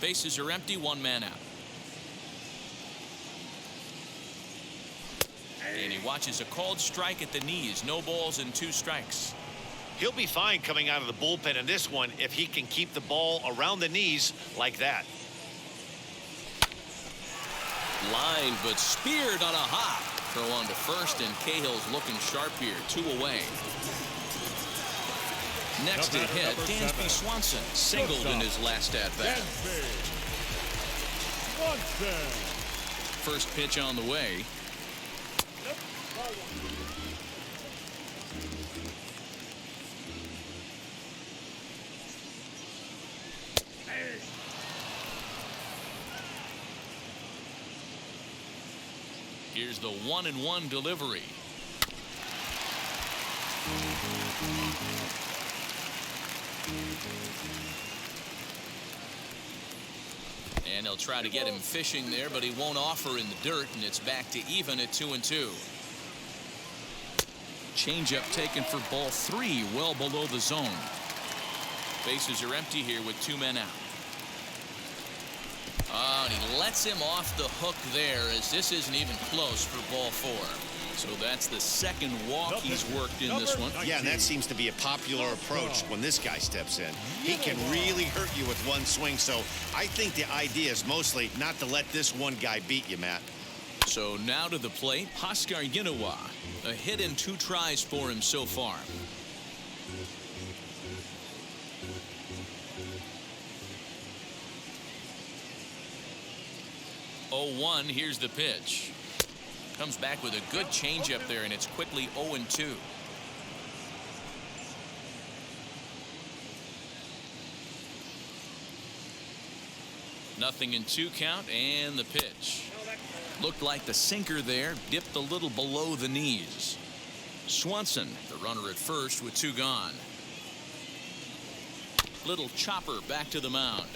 Bases are empty, 1 man out. And he watches a called strike at the knees. No balls and 2 strikes. He'll be fine coming out of the bullpen in this one if he can keep the ball around the knees like that. Line, but speared on a hop. Throw on to first, and Cahill's looking sharp here. 2 away. Next to hit, Dansby Swanson singled in his last at-bat. First pitch on the way. Here's the 1-1 delivery. And they'll try to get him fishing there, but he won't offer in the dirt, and it's back to even at 2-2. Changeup taken for ball 3, well below the zone. Bases are empty here with 2 men out. Oh, and he lets him off the hook there, as this isn't even close for ball 4. So that's the second walk he's worked in this one. Yeah, and that seems to be a popular approach when this guy steps in. He can really hurt you with one swing, so I think the idea is mostly not to let this one guy beat you, Matt. So now to the plate, Oscar Yinowa. A hit in 2 tries for him so far. Oh, 1, here's the pitch. Comes back with a good changeup there, and it's quickly 0-2. Nothing in 2 count, and the pitch. Looked like the sinker there, dipped a little below the knees. Swanson, the runner at first with 2 gone. Little chopper back to the mound.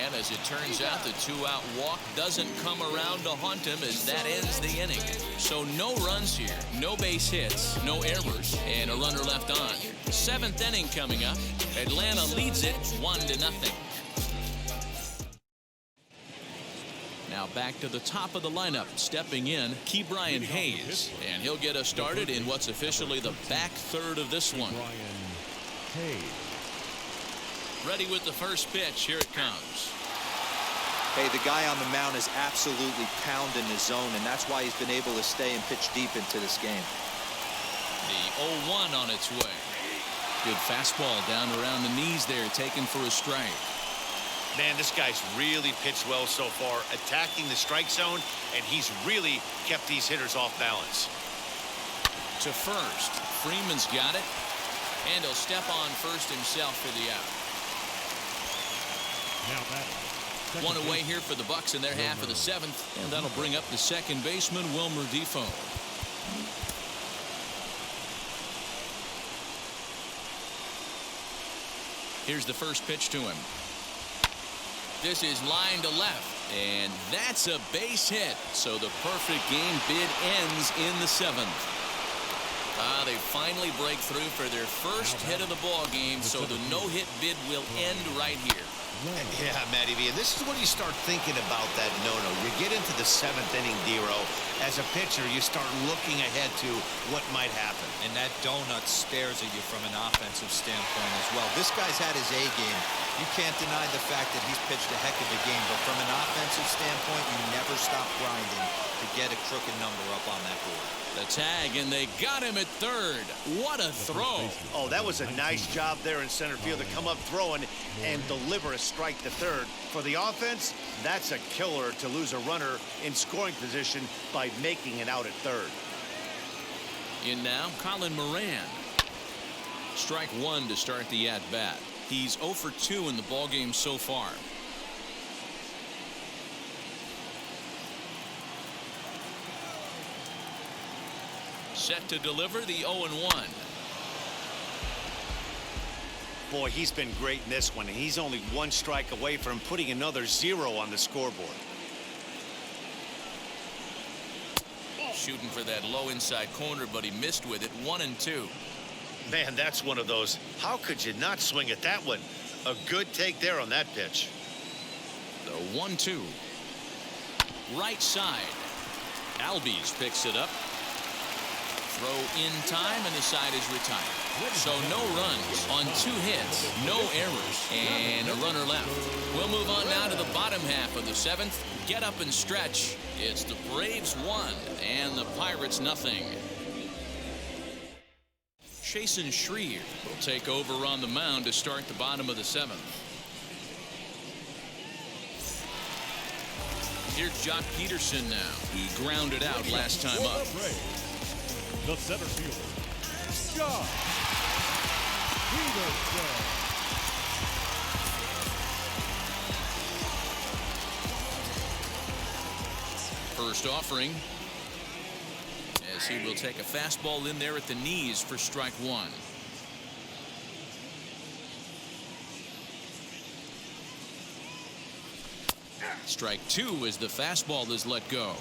And as it turns out, the 2-out walk doesn't come around to haunt him, as that ends the inning. So no runs here, no base hits, no errors, and a runner left on. 7th inning coming up. Atlanta leads it 1-0. Now back to the top of the lineup, stepping in, Ke'Bryan Hayes, and he'll get us started in what's officially the back third of this one. Ready with the first pitch. Here it comes. Hey, the guy on the mound is absolutely pounding his zone, and that's why he's been able to stay and pitch deep into this game. The 0-1 on its way. Good fastball down around the knees there, taken for a strike. Man, this guy's really pitched well so far, attacking the strike zone, and he's really kept these hitters off balance. To first, Freeman's got it, and he'll step on first himself for the out. One away here for the Bucks in their half of the 7th, and that'll bring up the second baseman, Wilmer Defoe. Here's the first pitch to him. This is line to left, and that's a base hit. So the perfect game bid ends in the 7th. They finally break through for their first hit of the ball game, so the no-hit bid will end right here. Yeah, Matty V, and this is when you start thinking about that no-no. You get into the 7th inning, Dero. As a pitcher, you start looking ahead to what might happen. And that donut stares at you from an offensive standpoint as well. This guy's had his A game. You can't deny the fact that he's pitched a heck of a game, but from an offensive standpoint, you never stop grinding to get a crooked number up on that board. The tag, and they got him at third. What a throw. Oh, that was a nice job there in center field to come up throwing and deliver a strike to third. For the offense, that's a killer to lose a runner in scoring position by making it out at third. In now, Colin Moran. Strike 1 to start the at-bat. He's 0 for 2 in the ballgame so far. Set to deliver the 0-1. Boy, he's been great in this one, and he's only 1 strike away from putting another 0 on the scoreboard. Shooting for that low inside corner, but he missed with it. 1-2. Man, that's one of those. How could you not swing at that one? A good take there on that pitch. The 1-2. Right side. Albies picks it up. Throw in time, and the side is retired. So no runs on 2 hits, no errors, and a runner left. We'll move on now to the bottom half of the 7th. Get up and stretch. It's the Braves 1 and the Pirates 0. Chasen Shreve will take over on the mound to start the bottom of the 7th. Here's Jock Peterson now. He grounded out last time up. The center fielder, Jock Peterson. First offering, as he will take a fastball in there at the knees for strike 1. Strike 2 as the fastball is let go.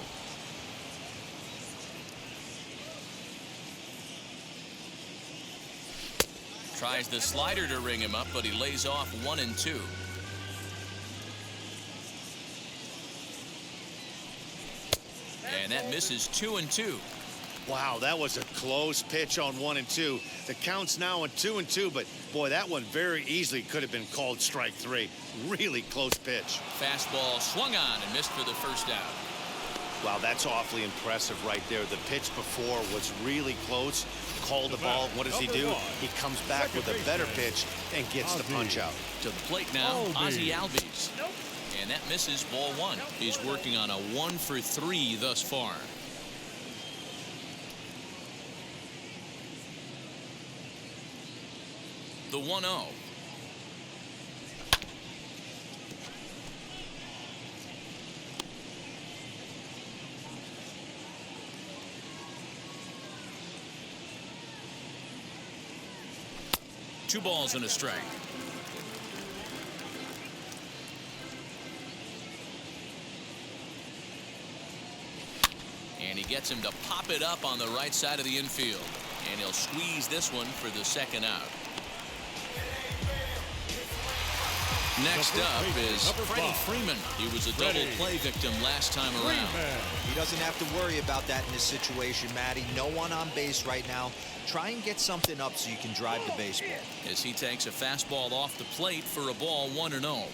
Tries the slider to ring him up, but he lays off 1 and 2. And that misses 2 and 2. Wow, that was a close pitch on 1 and 2. The count's now on 2 and 2, but boy, that one very easily could have been called strike 3. Really close pitch. Fastball swung on and missed for the first out. Wow, that's awfully impressive right there. The pitch before was really close. Called the ball. What does he do? He comes back with a better pitch and gets the punch out. To the plate now, Ozzie Albies. And that misses ball 1. He's working on a 1 for 3 thus far. The 1-0. Two balls and a strike. And he gets him to pop it up on the right side of the infield. And he'll squeeze this one for the second out. Next up is Freddy Freeman. He was a double play victim last time around. He doesn't have to worry about that in this situation, Matty. No one on base right now. Try and get something up so you can drive the baseball. As he takes a fastball off the plate for a ball 1-0.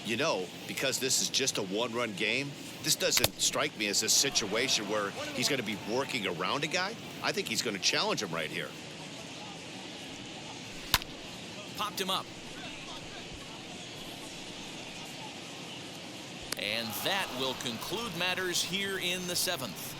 You know, because this is just a one-run game, this doesn't strike me as a situation where he's going to be working around a guy. I think he's going to challenge him right here. Popped him up. And that will conclude matters here in the 7th.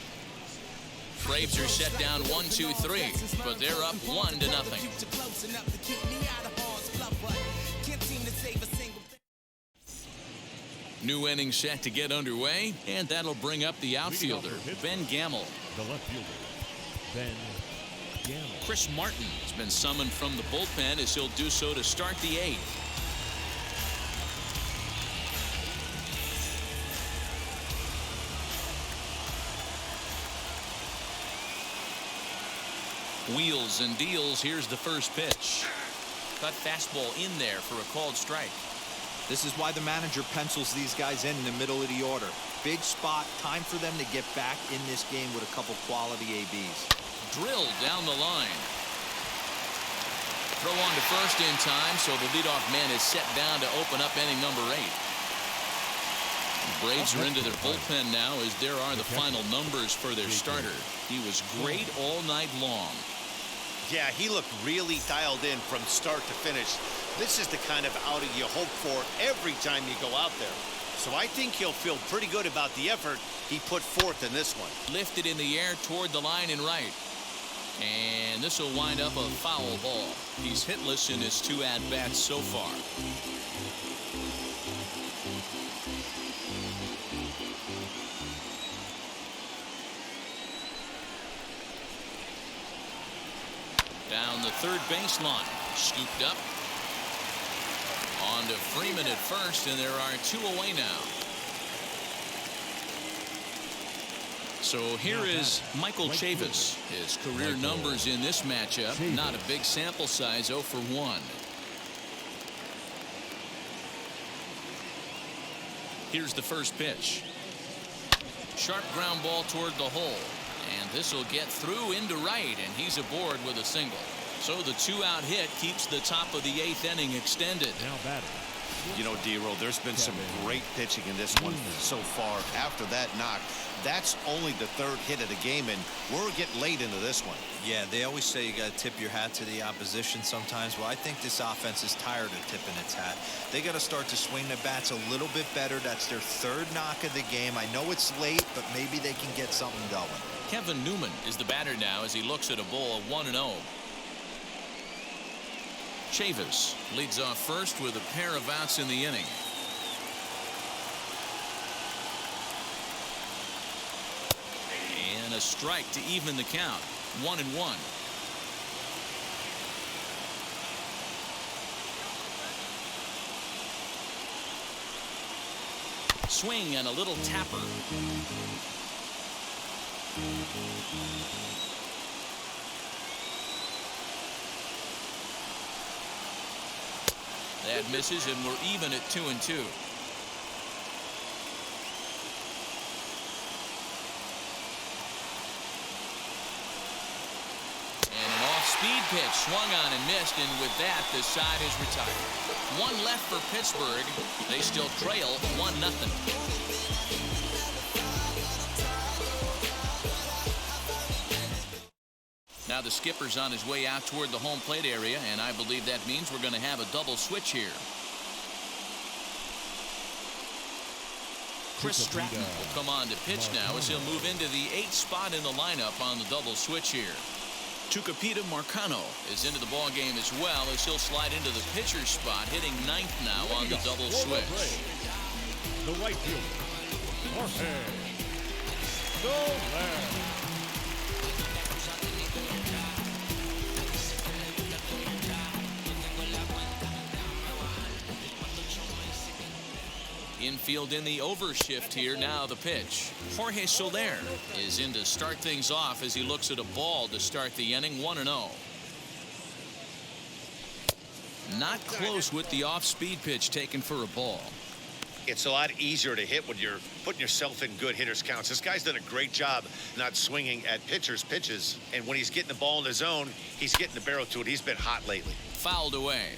Braves are set down 1-2-3, but they're up 1-0. New inning set to get underway, and that'll bring up the outfielder, Ben Gamble. The left fielder, Ben Gamble. Chris Martin has been summoned from the bullpen as he'll do so to start the 8th. Wheels and deals. Here's the first pitch. Cut fastball in there for a called strike. This is why the manager pencils these guys in the middle of the order. Big spot. Time for them to get back in this game with a couple quality ABs. Drilled down the line. Throw on to first in time, so the leadoff man is set down to open up inning number 8. The Braves are into their bullpen now as there are the final numbers for their starter. He was great all night long. Yeah, he looked really dialed in from start to finish. This is the kind of outing you hope for every time you go out there. So I think he'll feel pretty good about the effort he put forth in this one. Lifted in the air toward the line and right. And this will wind up a foul ball. He's hitless in his 2 at-bats so far. Down the third baseline. Scooped up. On to Freeman at first, and there are 2 away now. So here is Michael Chavis. His career numbers in this matchup, not a big sample size, 0 for 1. Here's the first pitch. Sharp ground ball toward the hole. And this will get through into right, and he's aboard with a single. So the 2-out hit keeps the top of the 8th inning extended. Now batting, You know, D-Roll, there's been some great pitching in this one so far. After that knock, that's only the third hit of the game, and we're getting late into this one. Yeah, they always say you got to tip your hat to the opposition sometimes. Well, I think this offense is tired of tipping its hat. They got to start to swing the bats a little bit better. That's their third knock of the game. I know it's late, but maybe they can get something going. Kevin Newman is the batter now as he looks at a ball of 1-0. Chavis leads off first with a pair of outs in the inning. And a strike to even the count. 1-1. Swing and a little tapper. That misses, and we're even at 2-2. And an off-speed pitch swung on and missed, and with that, the side is retired. One left for Pittsburgh. They still trail 1-0. Now the skipper's on his way out toward the home plate area, and I believe that means we're going to have a double switch here. Chris Stratton will come on to pitch now as he'll move into the 8th spot in the lineup on the double switch here. Tucupita Marcano is into the ball game as well as he'll slide into the pitcher's spot, hitting 9th now on the double switch. The right fielder, Jorge Soler. Infield in the overshift here. Now the pitch. Jorge Soler is in to start things off as he looks at a ball to start the inning. 1-0. Not close with the off-speed pitch taken for a ball. It's a lot easier to hit when you're putting yourself in good hitters counts. This guy's done a great job not swinging at pitchers' pitches, and when he's getting the ball in the zone, he's getting the barrel to it. He's been hot lately. Fouled away.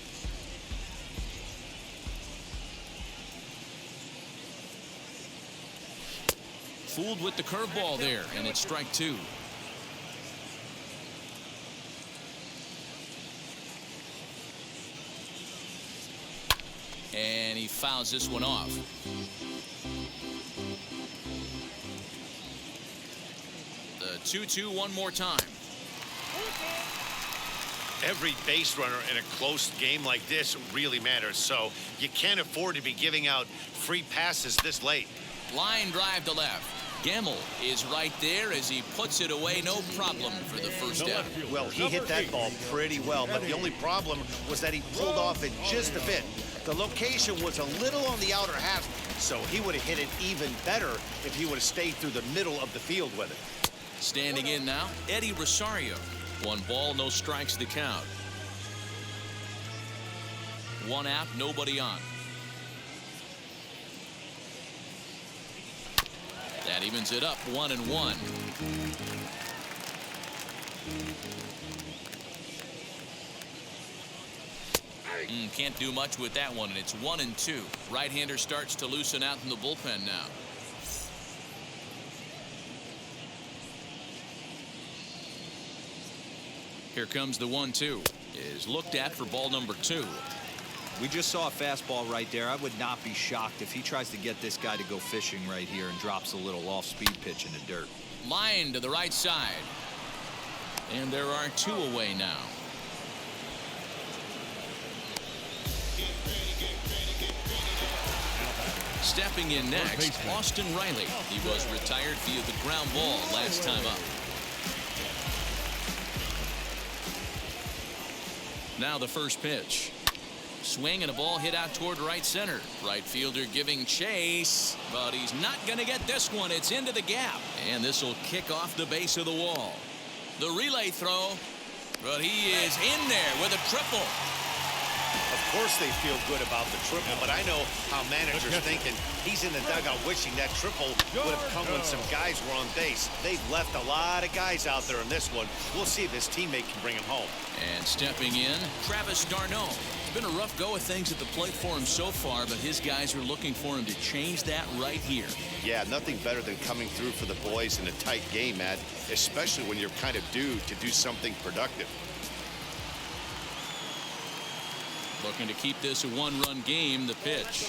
Fooled with the curveball there, and it's strike 2. And he fouls this one off. The 2-2 one more time. Every base runner in a close game like this really matters, so you can't afford to be giving out free passes this late. Line drive to left. Gamble is right there as he puts it away. No problem for the first out. Well, he hit that ball pretty well, but the only problem was that he pulled off it just a bit. The location was a little on the outer half, so he would have hit it even better if he would have stayed through the middle of the field with it. Standing in now, Eddie Rosario. 1 ball, no strikes to count. 1 out, nobody on. That evens it up 1-1. Can't do much with that one, and it's 1-2. Right-hander starts to loosen out in the bullpen now. Here comes the 1-2. Is looked at for ball number 2. We just saw a fastball right there. I would not be shocked if he tries to get this guy to go fishing right here and drops a little off-speed pitch in the dirt. Line to the right side. And there are 2 away now. Stepping in next, Austin Riley. He was retired via the ground ball last time up. Now the first pitch. Swing and a ball hit out toward right center. Right fielder giving chase, but he's not going to get this one. It's into the gap, and this will kick off the base of the wall. The relay throw, but he is in there with a triple. Of course they feel good about the triple, but I know how managers thinking. He's in the dugout wishing that triple would have come when some guys were on base. They've left a lot of guys out there in this one. We'll see if his teammate can bring him home. And stepping in, Travis d'Arnaud. been a rough go of things at the plate for him so far, but his guys are looking for him to change that right here. Yeah, nothing better than coming through for the boys in a tight game, Matt, especially when you're kind of due to do something productive. Looking to keep this a one-run game. The pitch.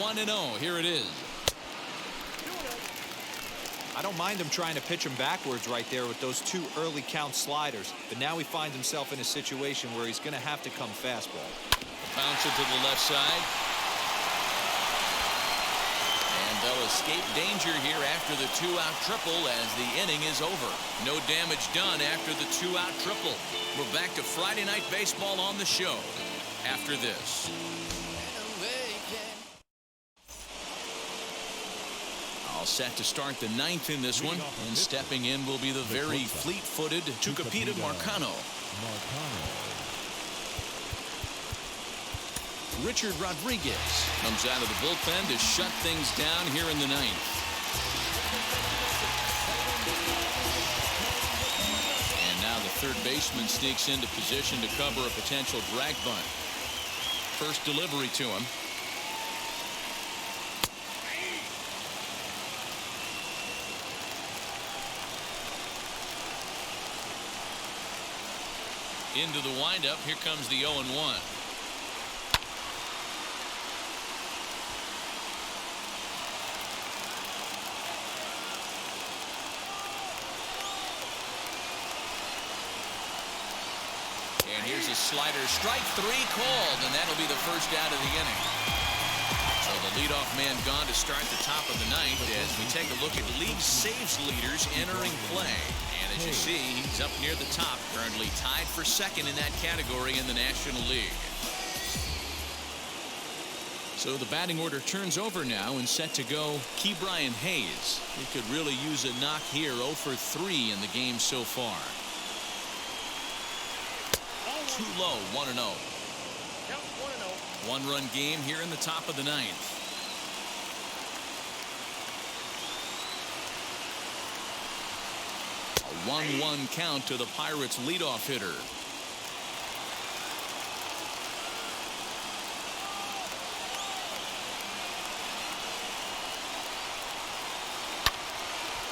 One and 0. Here it is. I don't mind him trying to pitch him backwards right there with those 2 early count sliders, but now he finds himself in a situation where he's going to have to come fastball. Bounce it to the left side. And they'll escape danger here after the 2-out triple as the inning is over. No damage done after the 2-out triple. We're back to Friday Night Baseball on the show after this. All set to start the 9th in this one, and stepping in will be the very fleet-footed Tucupita Marcano. Richard Rodriguez comes out of the bullpen to shut things down here in the 9th. And now the third baseman sneaks into position to cover a potential drag bunt. First delivery to him. Into the windup. Here comes the 0-1. And here's a slider. Strike 3 called, and that'll be the first out of the inning. So the leadoff man gone to start the top of the 9th as we take a look at league saves leaders entering play. And as you see, he's up near the top, currently tied for second in that category in the National League. So the batting order turns over now and set to go Ke'Bryan Hayes. He could really use a knock here. 0 for 3 in the game so far. Too low. 1-0. 1-run game here in the top of the 9th. A 1-1 count to the Pirates leadoff hitter.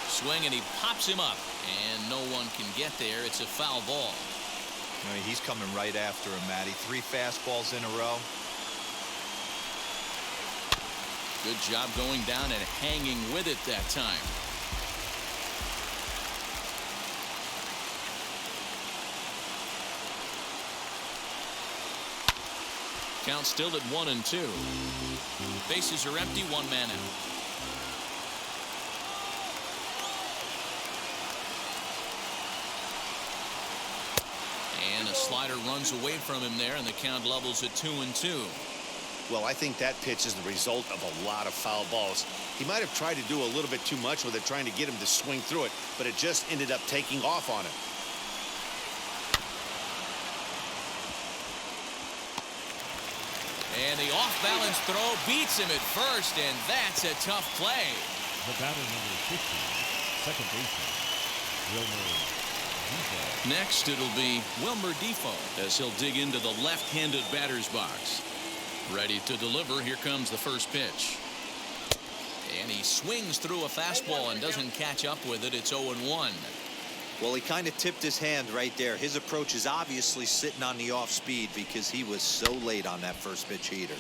Swing, and he pops him up, and no one can get there. It's a foul ball. I mean, he's coming right after him, Matty. 3 fastballs in a row. Good job going down and hanging with it that time. Count still at 1-2. Bases are empty. 1 man out. And a slider runs away from him there, and the count levels at 2-2. Well, I think that pitch is the result of a lot of foul balls. He might have tried to do a little bit too much with it, trying to get him to swing through it, but it just ended up taking off on him. And the off-balance throw beats him at first, and that's a tough play. The batter number 50, second baseman, Wilmer Defoe. Next, it'll be Wilmer Defoe as he'll dig into the left-handed batter's box. Ready to deliver. Here comes the first pitch. And he swings through a fastball and doesn't catch up with it. It's 0-1. Well, he kind of tipped his hand right there. His approach is obviously sitting on the off speed because he was so late on that first pitch heater.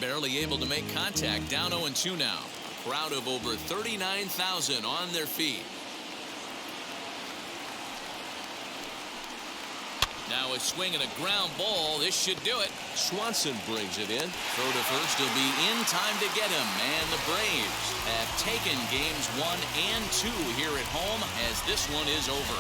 Barely able to make contact. Down 0-2 now. A crowd of over 39,000 on their feet. Now a swing and a ground ball. This should do it. Swanson brings it in. Throw to first. He'll be in time to get him. And the Braves have taken games 1 and 2 here at home as this one is over.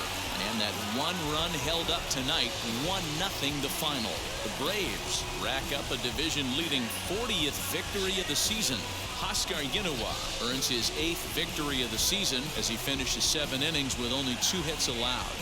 And that 1 run held up tonight. 1-0 the final. The Braves rack up a division-leading 40th victory of the season. Oscar Yinoa earns his 8th victory of the season as he finishes 7 innings with only 2 hits allowed.